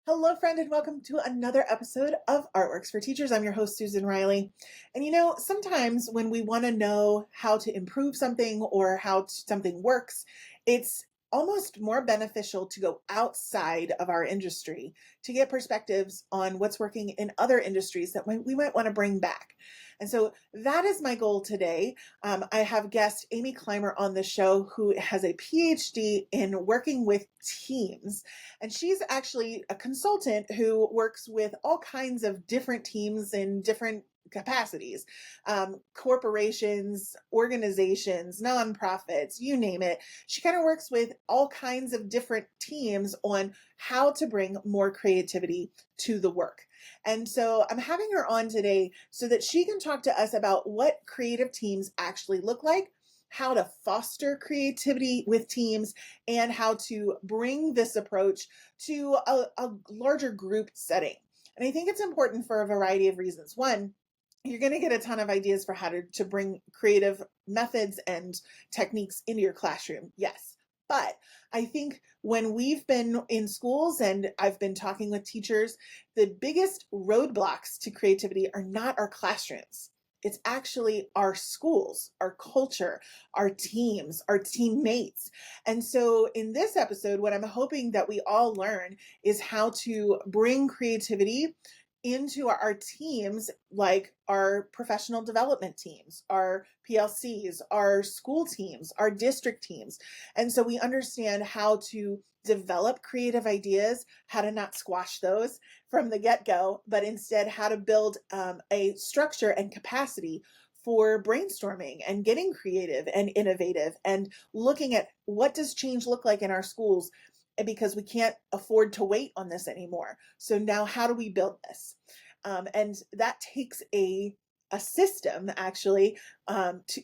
Hello, friend, and welcome to another episode of Artworks for Teachers. I'm your host, Susan Riley. And sometimes when we want to know how to improve something or how something works, it's almost more beneficial to go outside of our industry to get perspectives on what's working in other industries that we might want to bring back. And so that is my goal today. I have guest Amy Climer on the show, who has a PhD in working with teams. And she's actually a consultant who works with all kinds of different teams in different capacities, corporations, organizations, nonprofits, you name it. She kind of works with all kinds of different teams on how to bring more creativity to the work. And so I'm having her on today so that she can talk to us about what creative teams actually look like, how to foster creativity with teams, and how to bring this approach to a larger group setting. And I think it's important for a variety of reasons. One, you're going to get a ton of ideas for how to bring creative methods and techniques into your classroom. Yes. But I think when we've been in schools and I've been talking with teachers, the biggest roadblocks to creativity are not our classrooms. It's actually our schools, our culture, our teams, our teammates. And so in this episode, what I'm hoping that we all learn is how to bring creativity into our teams, like our professional development teams, our PLCs, our school teams, our district teams. And so we understand how to develop creative ideas, how to not squash those from the get-go, but instead how to build a structure and capacity for brainstorming and getting creative and innovative and looking at what does change look like in our schools, because we can't afford to wait on this anymore. So now how do we build this? And that takes a system actually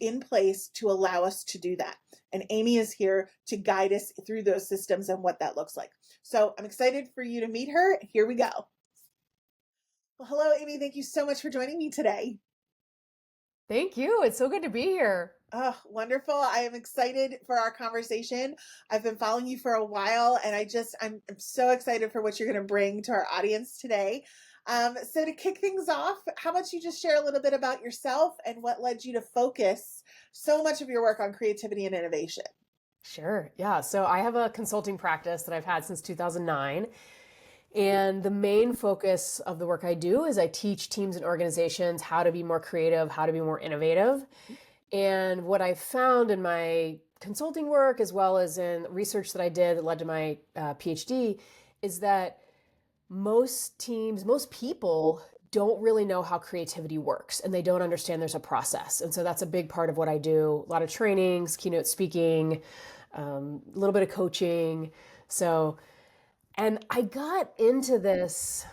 in place to allow us to do that. And Amy is here to guide us through those systems and what that looks like. So I'm excited for you to meet her. Here we go. Well, hello, Amy. Thank you so much for joining me today. Thank you. It's so good to be here. Oh, wonderful. I am excited for our conversation. I've been following you for a while, and I'm so excited for what you're going to bring to our audience today. So to kick things off, how about you just share a little bit about yourself and what led you to focus so much of your work on creativity and innovation? Sure. Yeah. So I have a consulting practice that I've had since 2009. And the main focus of the work I do is I teach teams and organizations how to be more creative, how to be more innovative. And what I found in my consulting work, as well as in research that I did that led to my PhD, is that most teams, most people don't really know how creativity works and they don't understand there's a process. And so that's a big part of what I do. A lot of trainings, keynote speaking, a little bit of coaching. And I got into this.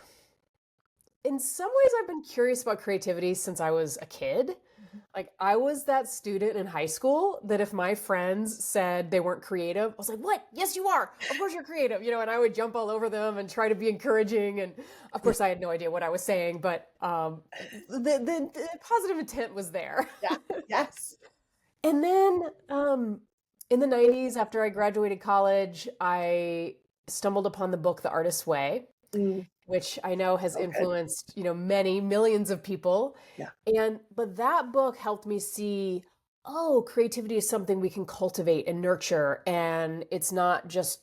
In some ways, I've been curious about creativity since I was a kid. Like, I was that student in high school that if my friends said they weren't creative, I was like, what? Yes, you are. Of course you're creative. And I would jump all over them and try to be encouraging. And of course, I had no idea what I was saying, but the positive intent was there. Yeah. Yes. And then in the 90s, after I graduated college, I stumbled upon the book, The Artist's Way, which I know has influenced, many millions of people. Yeah. But that book helped me see, oh, creativity is something we can cultivate and nurture. And it's not just,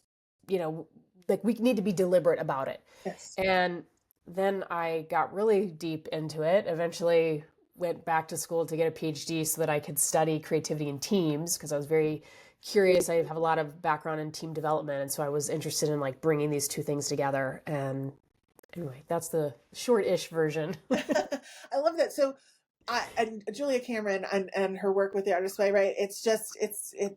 like we need to be deliberate about it. Yes. And then I got really deep into it, eventually went back to school to get a PhD so that I could study creativity in teams because I was very curious. I have a lot of background in team development. And so I was interested in like bringing these two things together. And anyway, that's the short-ish version. I love that. So and Julia Cameron and her work with the Artist's Way, right? It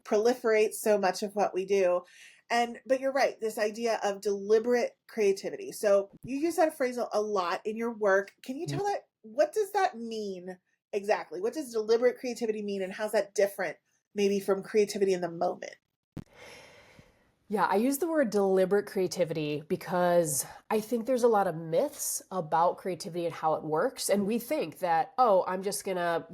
proliferates so much of what we do. But you're right, this idea of deliberate creativity. So you use that phrase a lot in your work. Can you tell that, what does that mean exactly? What does deliberate creativity mean, and how's that different maybe from creativity in the moment? Yeah, I use the word deliberate creativity because I think there's a lot of myths about creativity and how it works. And we think that, oh, I'm just gonna,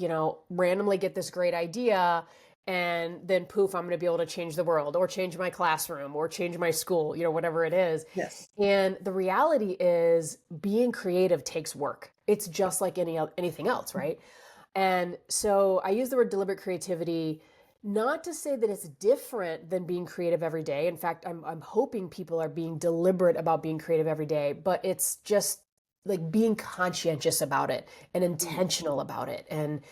randomly get this great idea and then poof, I'm going to be able to change the world or change my classroom or change my school, whatever it is. Yes. And the reality is being creative takes work. It's just like anything else, right? And so I use the word deliberate creativity not to say that it's different than being creative every day. In fact, I'm hoping people are being deliberate about being creative every day, but it's just like being conscientious about it and Mm. intentional about it and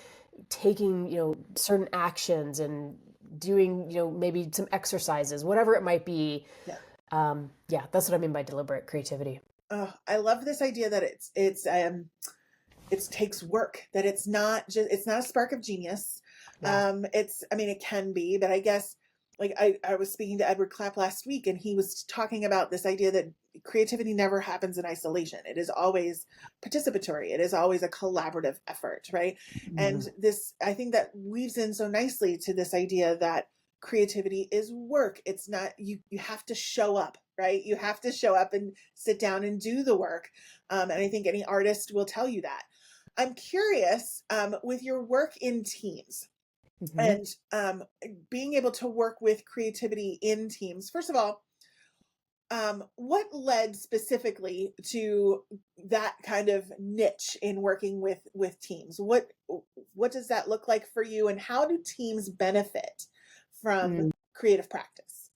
taking, certain actions and doing, maybe some exercises, whatever it might be. Yeah. Yeah, that's what I mean by deliberate creativity. Oh, I love this idea that it takes work, that it's not a spark of genius. Yeah. I mean, it can be, but I guess like I was speaking to Edward Clapp last week, and he was talking about this idea that creativity never happens in isolation. It is always participatory. It is always a collaborative effort, right? And Mhm. this, I think that weaves in so nicely to this idea that creativity is work. It's not, you have to show up, right? You have to show up and sit down and do the work. And I think any artist will tell you that. I'm curious, with your work in teams Mhm. and being able to work with creativity in teams. First of all, what led specifically to that kind of niche in working with teams? What does that look like for you, and how do teams benefit from Mm. creative practice?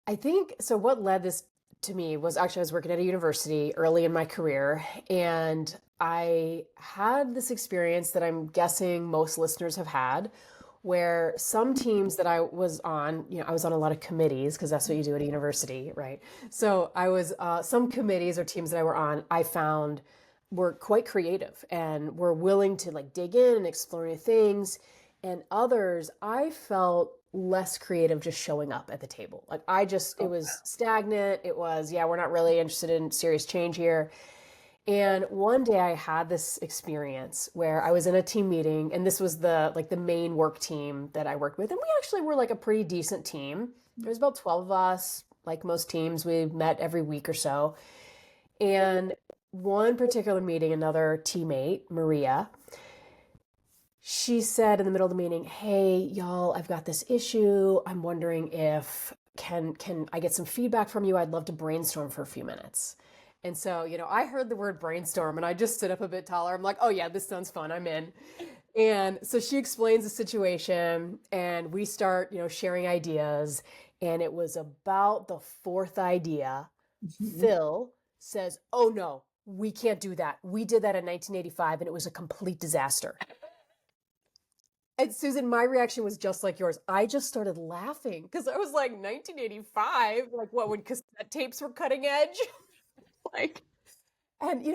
I think so. What led this to me was actually I was working at a university early in my career, and I had this experience that I'm guessing most listeners have had, where some teams that I was on, I was on a lot of committees because that's what you do at a university, right? So I was some committees or teams that I were on, I found were quite creative and were willing to like dig in and explore new things. And others, I felt less creative just showing up at the table. Like it Oh, was stagnant. It was, yeah, we're not really interested in serious change here. And one day I had this experience where I was in a team meeting, and this was the main work team that I worked with, and we actually were like a pretty decent team. There was about 12 of us. Like most teams, we met every week or so. And one particular meeting, another teammate, Maria, she said in the middle of the meeting, "Hey, y'all, I've got this issue. I'm wondering if can I get some feedback from you? I'd love to brainstorm for a few minutes." And so, I heard the word brainstorm and I just stood up a bit taller. I'm like, "Oh yeah, this sounds fun. I'm in." And so she explains the situation and we start, sharing ideas. And it was about the fourth idea. mhm. Phil says, "Oh no, we can't do that. We did that in 1985 and it was a complete disaster." And Susan, my reaction was just like yours. I just started laughing because I was like, 1985, like what, when cassette tapes were cutting edge? Like, and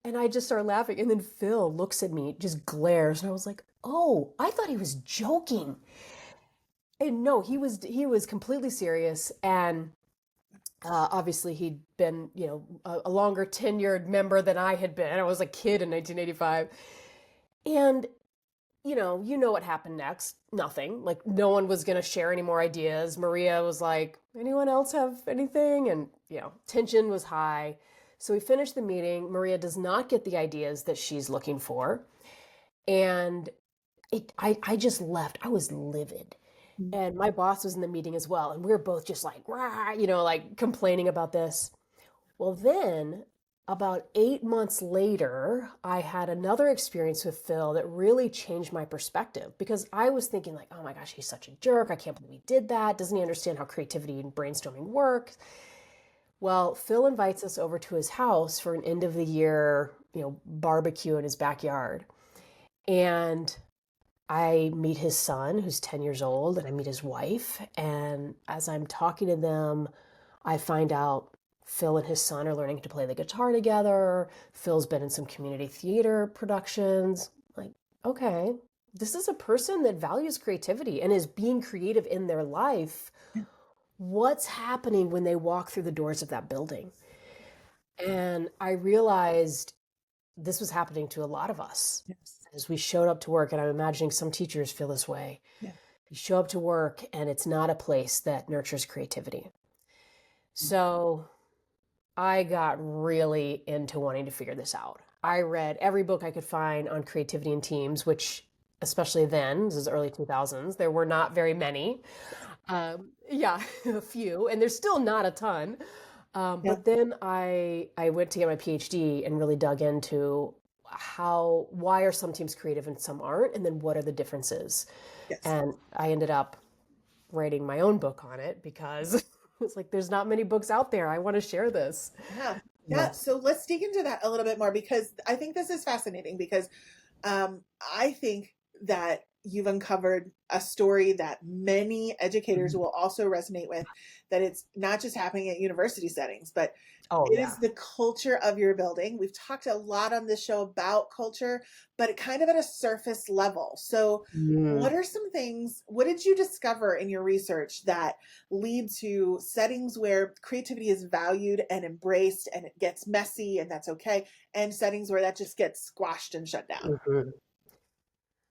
and I just started laughing. And then Phil looks at me, just glares, and I was like, oh, I thought he was joking. And no, he was completely serious. And obviously he'd been, a longer tenured member than I had been. I was a kid in 1985. And you know what happened next? Nothing. Like no one was going to share any more ideas. Maria was like, "Anyone else have anything?" And, tension was high. So we finished the meeting. Maria does not get the ideas that she's looking for. And I just left. I was livid. And my boss was in the meeting as well. And we were both just like, rah, like complaining about this. Well, then about 8 months later, I had another experience with Phil that really changed my perspective because I was thinking, like, oh my gosh, he's such a jerk. I can't believe he did that. Doesn't he understand how creativity and brainstorming works? Well, Phil invites us over to his house for an end of the year, barbecue in his backyard. And I meet his son, who's 10 years old, and I meet his wife. And as I'm talking to them, I find out Phil and his son are learning to play the guitar together. Phil's been in some community theater productions. Like, okay, this is a person that values creativity and is being creative in their life. What's happening when they walk through the doors of that building? And I realized this was happening to a lot of us Yes. as we showed up to work. And I'm imagining some teachers feel this way. Yeah. You show up to work and it's not a place that nurtures creativity. So I got really into wanting to figure this out. I read every book I could find on creativity in teams, which especially then, this is early 2000s, there were not very many. Yeah, a few, and there's still not a ton. Yeah. But then I went to get my PhD and really dug into why are some teams creative and some aren't, and then what are the differences? Yes. And I ended up writing my own book on it because it's like there's not many books out there. I want to share this. Yeah. Yeah. Yeah. So let's dig into that a little bit more because I think this is fascinating because I think that you've uncovered a story that many educators will also resonate with, that it's not just happening at university settings, but Oh it yeah. is the culture of your building. We've talked a lot on this show about culture, but it kind of at a surface level. So, what Mm. are some things, what did you discover in your research that lead to settings where creativity is valued and embraced and it gets messy and that's okay, and settings where that just gets squashed and shut down? Mhm.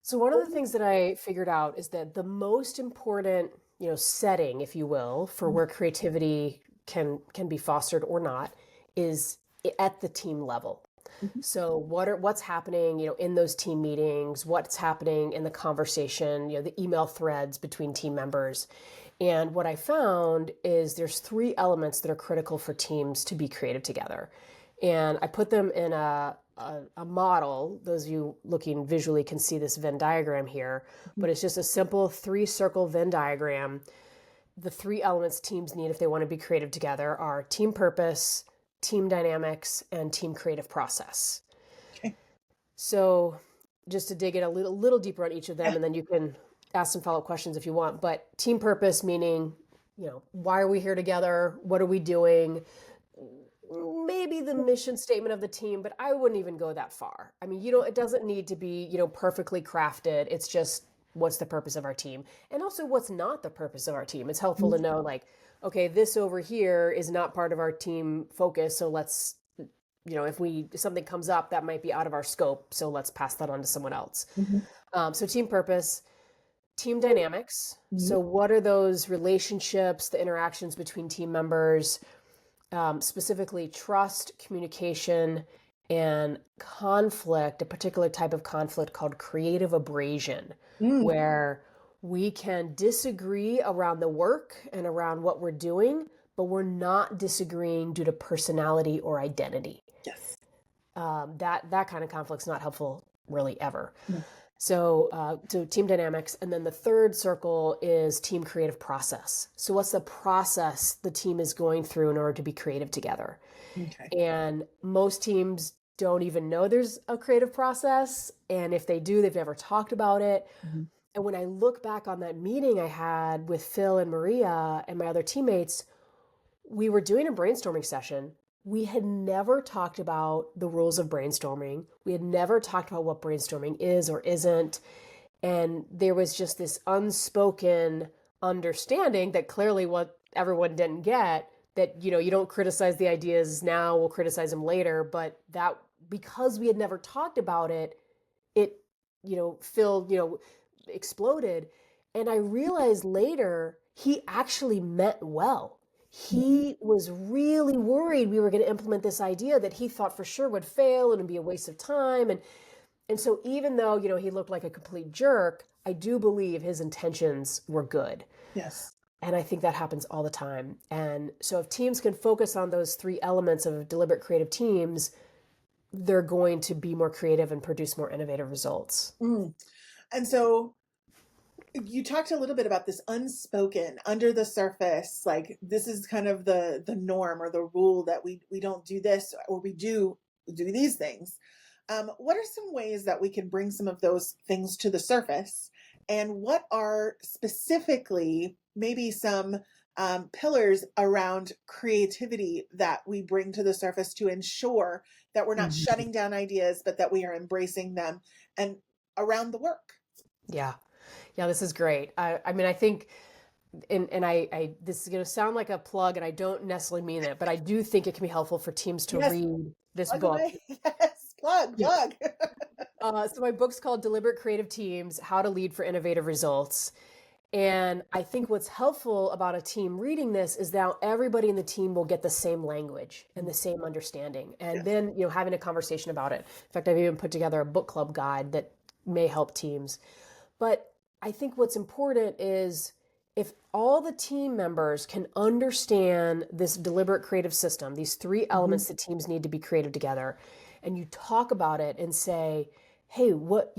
So one of the things that I figured out is that the most important, setting, if you will, for where creativity can be fostered or not is at the team level. Mhm. So what's happening, in those team meetings, what's happening in the conversation, the email threads between team members. And what I found is there's three elements that are critical for teams to be creative together. And I put them in a model. Those of you looking visually can see this Venn diagram here, but it's just a simple three-circle Venn diagram. The three elements teams need if they want to be creative together are team purpose, team dynamics, and team creative process. Okay. So just to dig in a little deeper on each of them, Yeah. and then you can ask some follow-up questions if you want. But team purpose meaning, why are we here together? What are we doing? Maybe the mission statement of the team, but I wouldn't even go that far. I mean, it doesn't need to be, perfectly crafted. It's just what's the purpose of our team and also what's not the purpose of our team. It's helpful to know like, okay, this over here is not part of our team focus. So let's, if something comes up that might be out of our scope, so let's pass that on to someone else. Mhm. So team purpose, team dynamics. Mhm. So what are those relationships, the interactions between team members? Specifically trust, communication, and conflict, a particular type of conflict called creative abrasion, Mm. where we can disagree around the work and around what we're doing, but we're not disagreeing due to personality or identity. Yes. That kind of conflict's not helpful really ever. No. So team dynamics. And then the third circle is team creative process. So what's the process the team is going through in order to be creative together? Okay. And most teams don't even know there's a creative process. And if they do, they've never talked about it. Mhm. And when I look back on that meeting I had with Phil and Maria and my other teammates, we were doing a brainstorming session. We had never talked about the rules of brainstorming. We had never talked about what brainstorming is or isn't. And there was just this unspoken understanding that clearly what everyone didn't get, that, you don't criticize the ideas now, we'll criticize them later. But that because we had never talked about it, it, Phil, exploded. And I realized later he actually meant well. He was really worried we were going to implement this idea that he thought for sure would fail and it'd be a waste of time. And so even though, he looked like a complete jerk, I do believe his intentions were good. Yes. And I think that happens all the time. And so if teams can focus on those three elements of deliberate creative teams, they're going to be more creative and produce more innovative results. Mm. And so you talked a little bit about this unspoken under the surface, like this is kind of the norm or the rule that we don't do this or we do these things. What are some ways that we can bring some of those things to the surface, and what are specifically maybe some pillars around creativity that we bring to the surface to ensure that we're not Mhm. shutting down ideas but that we are embracing them and around the work? Yeah. Yeah, this is great. I mean, I think, and this is going to sound like a plug, and I don't necessarily mean it, but I do think it can be helpful for teams to Yes. read this Plug book. away. Yes. Plug, Yeah. plug. So my book's called Deliberate Creative Teams: How to Lead for Innovative Results. And I think what's helpful about a team reading this is now everybody in the team will get the same language and the same understanding. And Yes. then, having a conversation about it. In fact, I've even put together a book club guide that may help teams. But I think what's important is if all the team members can understand this deliberate creative system, these three Mhm. elements that teams need to be creative together, and you talk about it and say, hey, what,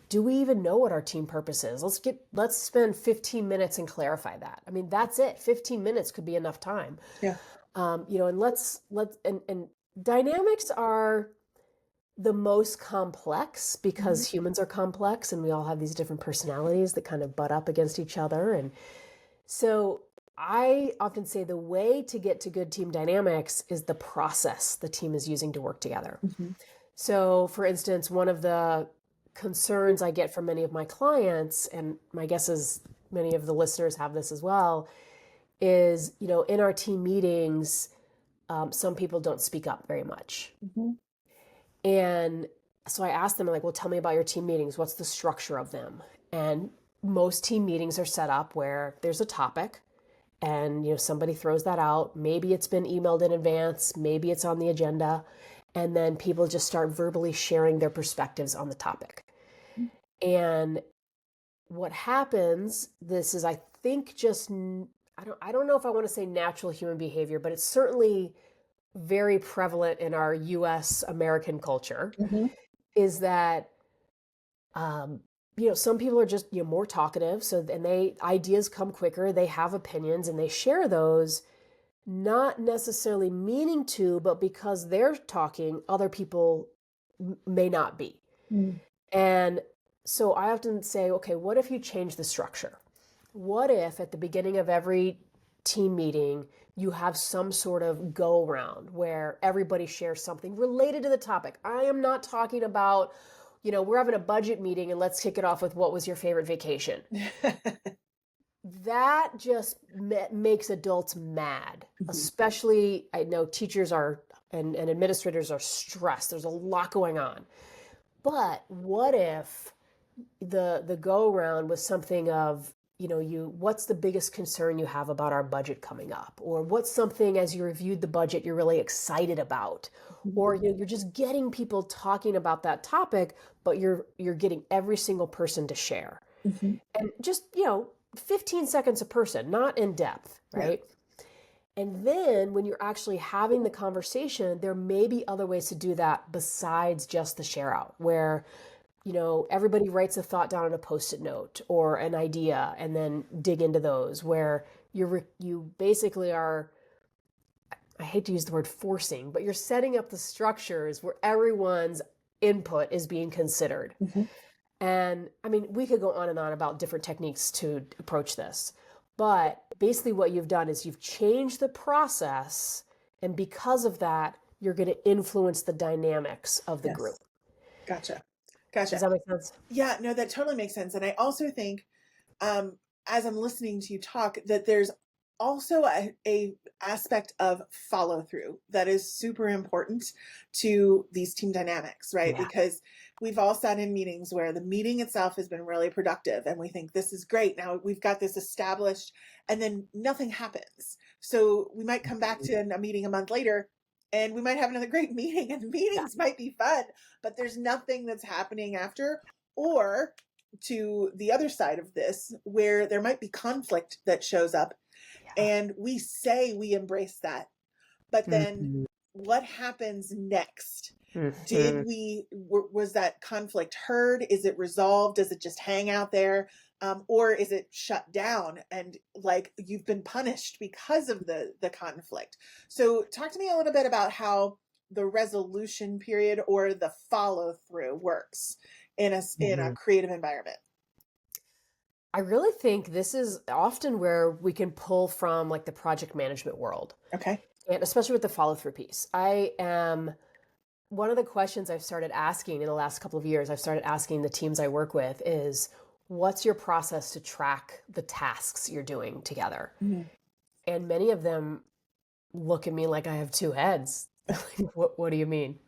do we even know what our team purpose is? Let's spend 15 minutes and clarify that. I mean, that's it. 15 minutes could be enough time. Yeah. And and dynamics are the most complex Mhm. because humans are complex and we all have these different personalities that kind of butt up against each other. And so I often say the way to get to good team dynamics is the process the team is using to work together. Mhm. So, for instance, one of the concerns I get from many of my clients, and my guess is many of the listeners have this as well, is, in our team meetings, some people don't speak up very much. Mhm. And so I asked them, like, well, tell me about your team meetings. What's the structure of them? And most team meetings are set up where there's a topic and somebody throws that out. Maybe it's been emailed in advance, maybe it's on the agenda, and then people just start verbally sharing their perspectives on the topic. And what happens, this is, I think, just I don't know if I want to say natural human behavior, but it's certainly very prevalent in our US American culture, Mhm. is that um, some people are just more talkative, so and they ideas come quicker, they have opinions and they share those, not necessarily meaning to, but because they're talking, other people may not be. Mhm. And so I often say, okay, what if you change the structure? What if at the beginning of every team meeting, you have some sort of go around where everybody shares something related to the topic? I am not talking about, we're having a budget meeting and let's kick it off with what was your favorite vacation? That just makes adults mad, Mhm. especially I know teachers are and administrators are stressed. There's a lot going on. But what if the go around was something of, what's the biggest concern you have about our budget coming up? Or what's something as you reviewed the budget you're really excited about? Mhm. Or you're just getting people talking about that topic, but you're getting every single person to share. Mhm. And just, 15 seconds a person, not in depth, Yeah. right? And then when you're actually having the conversation, there may be other ways to do that besides just the share out, where everybody writes a thought down on a post-it note or an idea and then dig into those, where you basically are, I hate to use the word forcing, but you're setting up the structures where everyone's input is being considered. Mhm. And I mean, we could go on and on about different techniques to approach this. But basically, what you've done is you've changed the process. And because of that, you're going to influence the dynamics of the group. Yes. Gotcha. Does Gotcha. that make sense? Yeah, no, that totally makes sense. And I also think, um, as I'm listening to you talk, that there's also a aspect of follow through that is super important to these team dynamics, right? Yeah. Because we've all sat in meetings where the meeting itself has been really productive and we think this is great. Now we've got this established, and then nothing happens. So we might come back to a meeting a month later and we might have another great meeting, and the Yeah. meetings might be fun, but there's nothing that's happening after. Or to the other side of this, where there might be conflict that shows up, Yeah. and we say we embrace that, but then Mhm. what happens next? Mhm. Was that conflict heard? Is it resolved? Does it just hang out there? Or is it shut down and like you've been punished because of the conflict? So talk to me a little bit about how the resolution period or the follow through works in a Mhm. creative environment. I really think this is often where we can pull from like the project management world, Okay. and especially with the follow through piece. I am One of the questions I've started asking in the last couple of years, I've started asking the teams I work with is, what's your process to track the tasks you're doing together? Mhm. And many of them look at me like I have two heads. What do you mean?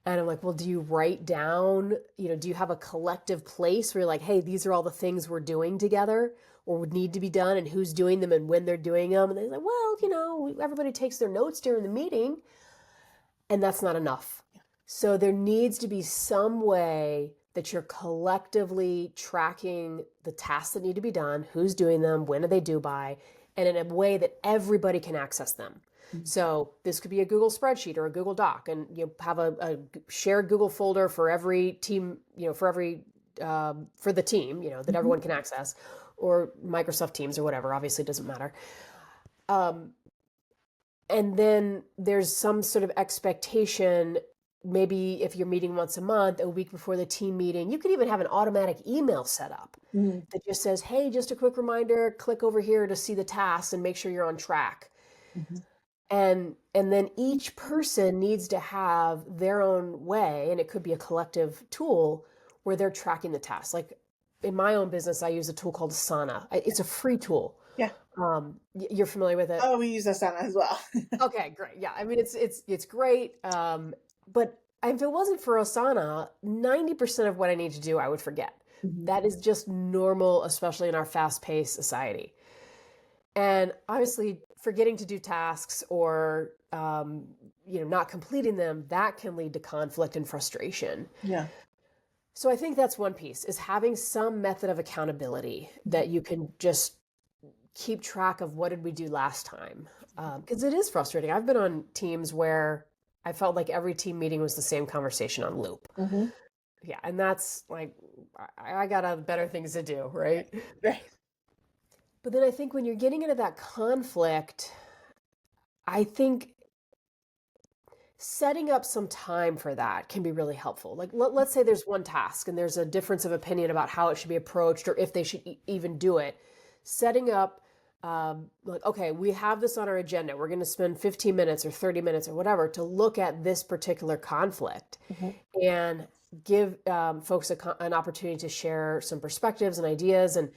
And I'm like, well, do you write down, do you have a collective place where you're like, hey, these are all the things we're doing together or would need to be done and who's doing them and when they're doing them? And they're like, well, everybody takes their notes during the meeting, and that's not enough. So there needs to be some way that you're collectively tracking the tasks that need to be done, who's doing them, when are they due by, and in a way that everybody can access them. So this could be a Google spreadsheet or a Google Doc, and you have a shared Google folder for every team, for the team, that Mhm. everyone can access, or Microsoft Teams or whatever. Obviously, it doesn't matter. Um, and then there's some sort of expectation. Maybe if you're meeting once a month, a week before the team meeting, you could even have an automatic email set up Mhm. that just says, hey, just a quick reminder, click over here to see the tasks and make sure you're on track. Mhm. And then each person needs to have their own way, and it could be a collective tool where they're tracking the tasks. Like in my own business, I use a tool called Asana. It's a free tool. Yeah. You're familiar with it? Oh, we use Asana as well. Okay, great. Yeah, I mean it's great. But if it wasn't for Asana, 90% of what I need to do, I would forget. Mhm. That is just normal, especially in our fast-paced society. And obviously, forgetting to do tasks or not completing them, that can lead to conflict and frustration. Yeah. So I think that's one piece, is having some method of accountability that you can just keep track of what did we do last time. Because it is frustrating. I've been on teams where I felt like every team meeting was the same conversation on loop. Mhm. Yeah, and that's like, I got better things to do, right? Right. But then I think when you're getting into that conflict, I think setting up some time for that can be really helpful. Like, let's say there's one task and there's a difference of opinion about how it should be approached or if they should even do it. Setting up, like, okay, we have this on our agenda. We're going to spend 15 minutes or 30 minutes or whatever to look at this particular conflict Mhm. and give folks an opportunity to share some perspectives and ideas. And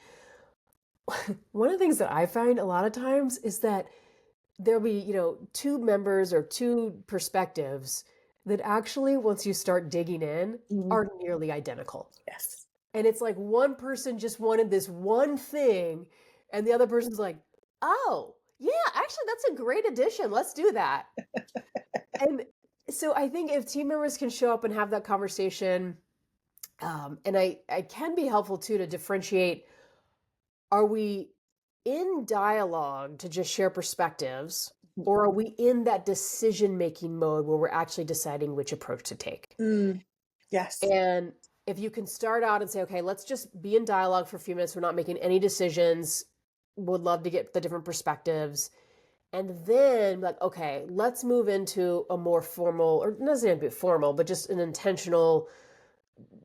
one of the things that I find a lot of times is that there'll be, two members or two perspectives that actually, once you start digging in, Mhm. are nearly identical. Yes. And it's like one person just wanted this one thing, and the other person's like, oh, yeah, actually, that's a great addition. Let's do that. And so I think if team members can show up and have that conversation, and I can be helpful too to differentiate, are we in dialogue to just share perspectives, or are we in that decision making mode where we're actually deciding which approach to take? Mm. Yes. And if you can start out and say, okay, let's just be in dialogue for a few minutes, we're not making any decisions, would love to get the different perspectives. And then, like, okay, let's move into a more formal, or not necessarily formal, but just an intentional,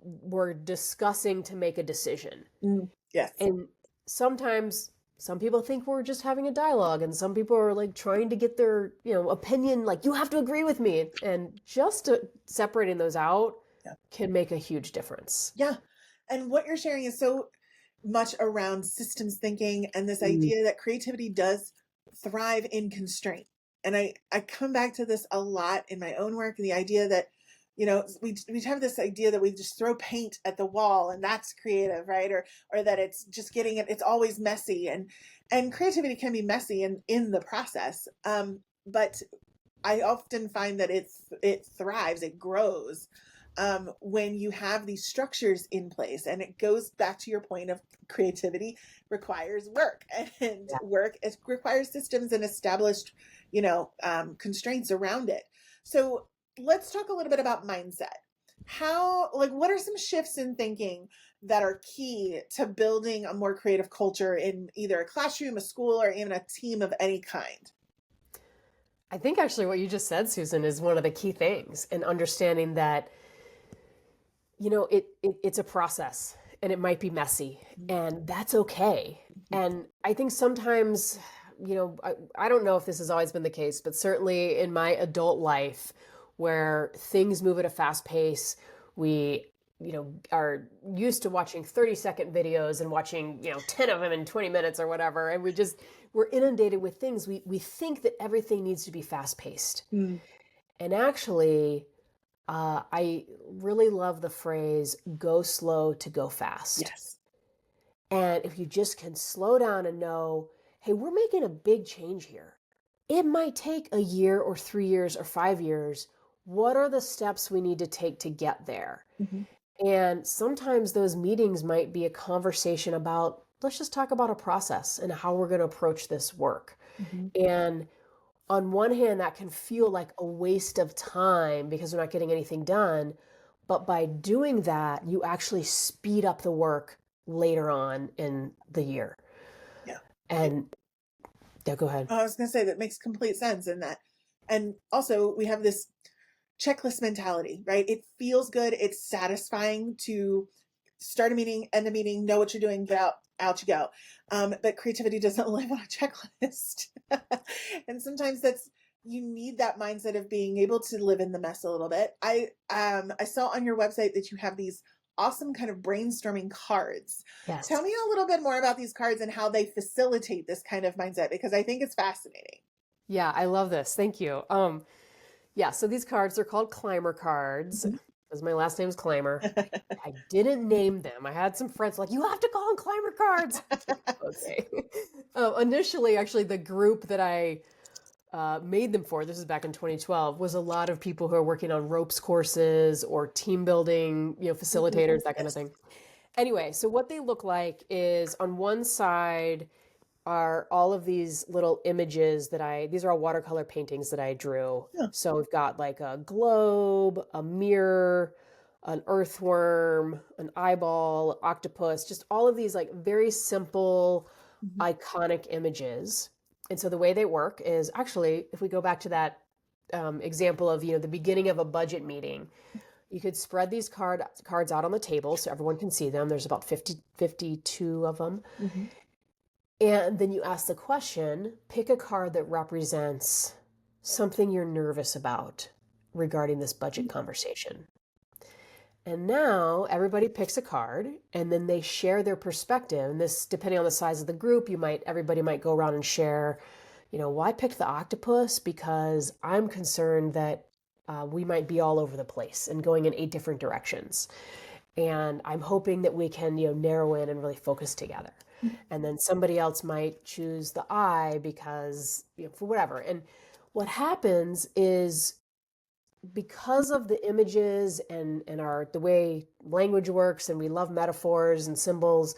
we're discussing to make a decision. Mm. Yes. And sometimes some people think we're just having a dialogue, and some people are like trying to get their, opinion, like, you have to agree with me. And just separating those out Yeah. can make a huge difference. Yeah. And what you're sharing is so much around systems thinking and this Mm. idea that creativity does thrive in constraint. And I come back to this a lot in my own work, and the idea that, we have this idea that we just throw paint at the wall and that's creative, right? Or that it's just it's always messy, and creativity can be messy in the process. But I often find that it thrives, it grows when you have these structures in place. And it goes back to your point of creativity requires work, and Yeah. work requires systems and established, constraints around it. So let's talk a little bit about mindset. What are some shifts in thinking that are key to building a more creative culture in either a classroom, a school, or even a team of any kind? I think actually what you just said, Susan, is one of the key things in understanding that, it's a process and it might be messy, and that's okay. And I think sometimes, I don't know if this has always been the case, but certainly in my adult life where things move at a fast pace, we, are used to watching 30-second videos and watching, 10 of them in 20 minutes or whatever. And we're inundated with things. We think that everything needs to be fast paced. Mm. And actually, I really love the phrase, go slow to go fast. Yes. And if you just can slow down and know, hey, we're making a big change here. It might take a year or 3 years or 5 years. What are the steps we need to take to get there? Mhm. And sometimes those meetings might be a conversation about, let's just talk about a process and how we're going to approach this work. Mhm. And on one hand, that can feel like a waste of time because we're not getting anything done. But by doing that, you actually speed up the work later on in the year. Yeah. And yeah, go ahead. I was going to say that makes complete sense in that. And also, we have this checklist mentality, right? It feels good. It's satisfying to start a meeting, end a meeting, know what you're doing, get out you go. But creativity doesn't live on a checklist. And sometimes you need that mindset of being able to live in the mess a little bit. I saw on your website that you have these awesome kind of brainstorming cards. Tell Yes. me a little bit more about these cards and how they facilitate this kind of mindset, because I think it's fascinating. Yeah, I love this. Thank you. Yeah, so these cards are called Climer cards Mhm. because my last name's Climer. I didn't name them. I had some friends like, you have to call them Climer cards. Okay. Initially, actually, the group that I made them for, this is back in 2012, was a lot of people who are working on ropes courses or team building, Ooh, facilitators, that kind of yes. thing. Anyway, so what they look like is on one side are all of these little images these are all watercolor paintings that I drew. Yeah. So we've got like a globe, a mirror, an earthworm, an eyeball, octopus, just all of these like very simple, Mhm. iconic images. And so the way they work is actually, if we go back to that example of, the beginning of a budget meeting, you could spread these cards out on the table so everyone can see them. There's about 52 of them. Mhm. And then you ask the question, pick a card that represents something you're nervous about regarding this budget conversation. And now everybody picks a card and then they share their perspective. And this, depending on the size of the group, everybody might go around and share, well, I picked the octopus because I'm concerned that we might be all over the place and going in 8 different directions. And I'm hoping that we can, narrow in and really focus together. And then somebody else might choose the eye because, for whatever. And what happens is because of the images and the way language works, and we love metaphors and symbols,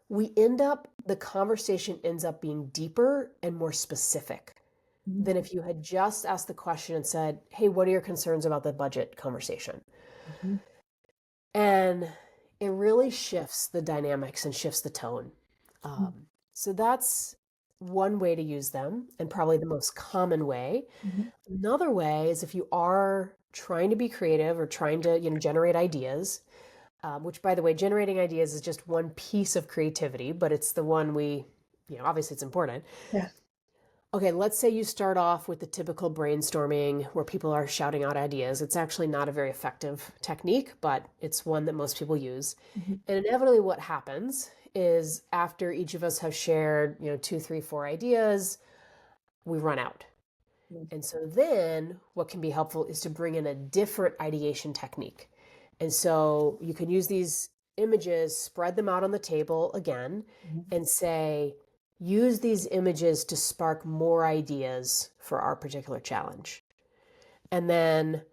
the conversation ends up being deeper and more specific Mhm. than if you had just asked the question and said, hey, what are your concerns about the budget conversation? Mhm. And it really shifts the dynamics and shifts the tone. Mhm. So that's one way to use them, and probably the most common way. Mhm. Another way is if you are trying to be creative or trying to, generate ideas, which, by the way, generating ideas is just one piece of creativity, but it's the one obviously it's important. Yeah. Okay, let's say you start off with the typical brainstorming where people are shouting out ideas. It's actually not a very effective technique, but it's one that most people use. Mhm. And inevitably, what happens is after each of us have shared, 2, 3, 4 ideas, we run out. Mhm. And so then what can be helpful is to bring in a different ideation technique. And so you can use these images, spread them out on the table again, Mhm. and say, use these images to spark more ideas for our particular challenge. And then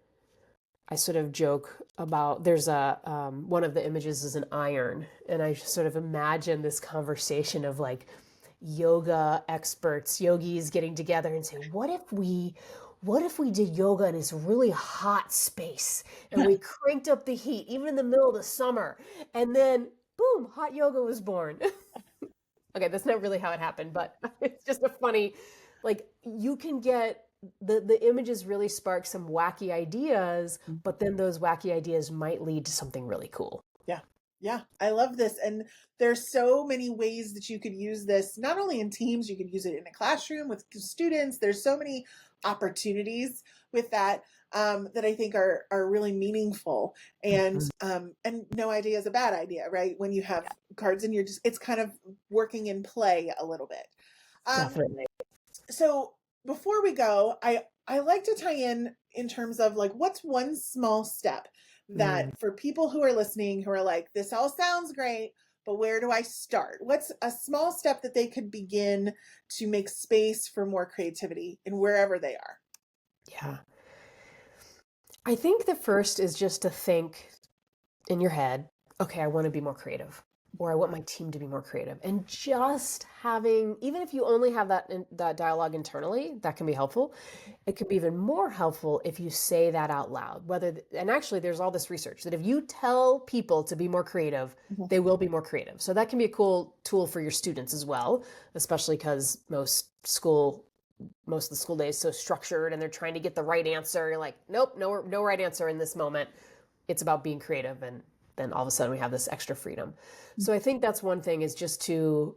I sort of joke about there's one of the images is an iron, and I sort of imagine this conversation of like yoga experts, yogis getting together and say, what if we did yoga in this really hot space and we cranked up the heat even in the middle of the summer, and then boom, hot yoga was born. Okay, that's not really how it happened, but it's just a funny, like you can get the images really spark some wacky ideas, but then those wacky ideas might lead to something really cool. Yeah. Yeah. I love this. And there's so many ways that you could use this, not only in teams, you could use it in a classroom with students. There's so many opportunities with that, that I think are really meaningful. Mhm. And no idea is a bad idea, right? When you have cards and it's kind of working in play a little bit. Um, Definitely. so before we go, I like to tie in terms of like what's one small step that Mm. for people who are listening who are like, this all sounds great, but where do I start? What's a small step that they could begin to make space for more creativity in wherever they are? Yeah. I think the first is just to think in your head, okay, I want to be more creative, or I want my team to be more creative. And just having, even if you only have that dialogue internally, that can be helpful. It could be even more helpful if you say that out loud. And actually, there's all this research that if you tell people to be more creative, Mhm. they will be more creative. So that can be a cool tool for your students as well, especially because most of the school day is so structured and they're trying to get the right answer. You're like, nope, no right answer in this moment. It's about being creative, and then all of a sudden we have this extra freedom. So I think that's one thing, is just to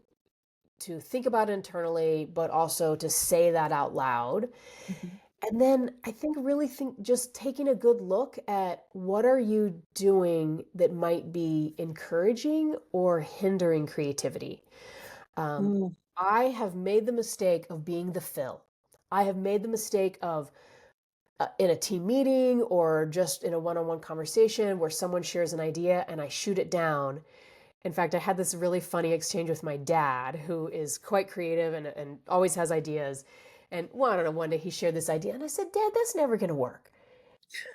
think about it internally, but also to say that out loud. Mhm. And then I think really think just taking a good look at what are you doing that might be encouraging or hindering creativity. Um, Mm. I have made the mistake of being the fill. I have made the mistake of in a team meeting or just in a one-on-one conversation where someone shares an idea and I shoot it down. In fact, I had this really funny exchange with my dad, who is quite creative and always has ideas. And well, I don't know, one day he shared this idea and I said, Dad, that's never going to work.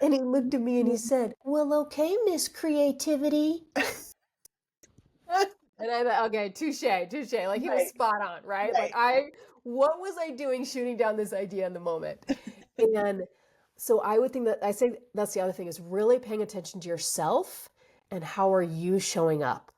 And he looked at me and he said, well, okay, Miss Creativity. And I thought, okay, touche, touche. Like he was Right, spot on, right? Like right. what was I doing shooting down this idea in the moment? And so I would think that I say that's the other thing, is really paying attention to yourself and how are you showing up?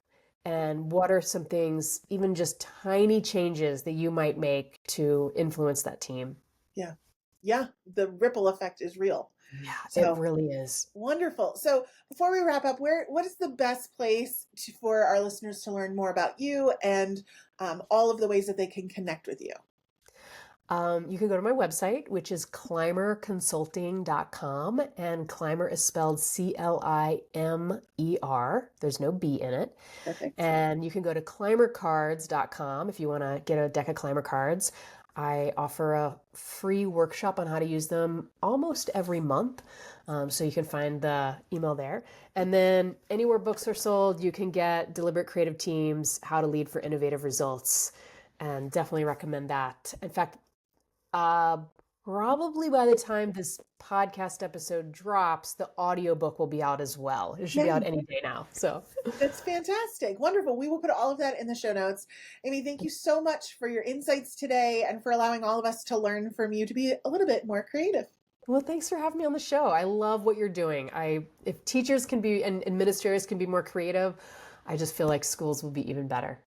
And what are some things, even just tiny changes that you might make to influence that team? Yeah. Yeah. The ripple effect is real. Yeah, it So really is. wonderful. So before we wrap up, what is the best place for our listeners to learn more about you and all of the ways that they can connect with you? You can go to my website, which is climerconsulting.com, and Climer is spelled Climer. There's no B in it. Perfect. And you can go to climercards.com if you want to get a deck of Climer cards. I offer a free workshop on how to use them almost every month. So you can find the email there. And then anywhere books are sold, you can get Deliberate Creative Teams, How to Lead for Innovative Results, and definitely recommend that. In fact, uh, probably by the time this podcast episode drops, the audiobook will be out as well. It should be out Yay. any day now. So That's fantastic. Wonderful. We will put all of that in the show notes. Amy, thank you so much for your insights today and for allowing all of us to learn from you to be a little bit more creative. well, thanks for having me on the show. I love what you're doing. If teachers can be and administrators can be more creative, I just feel like schools will be even better.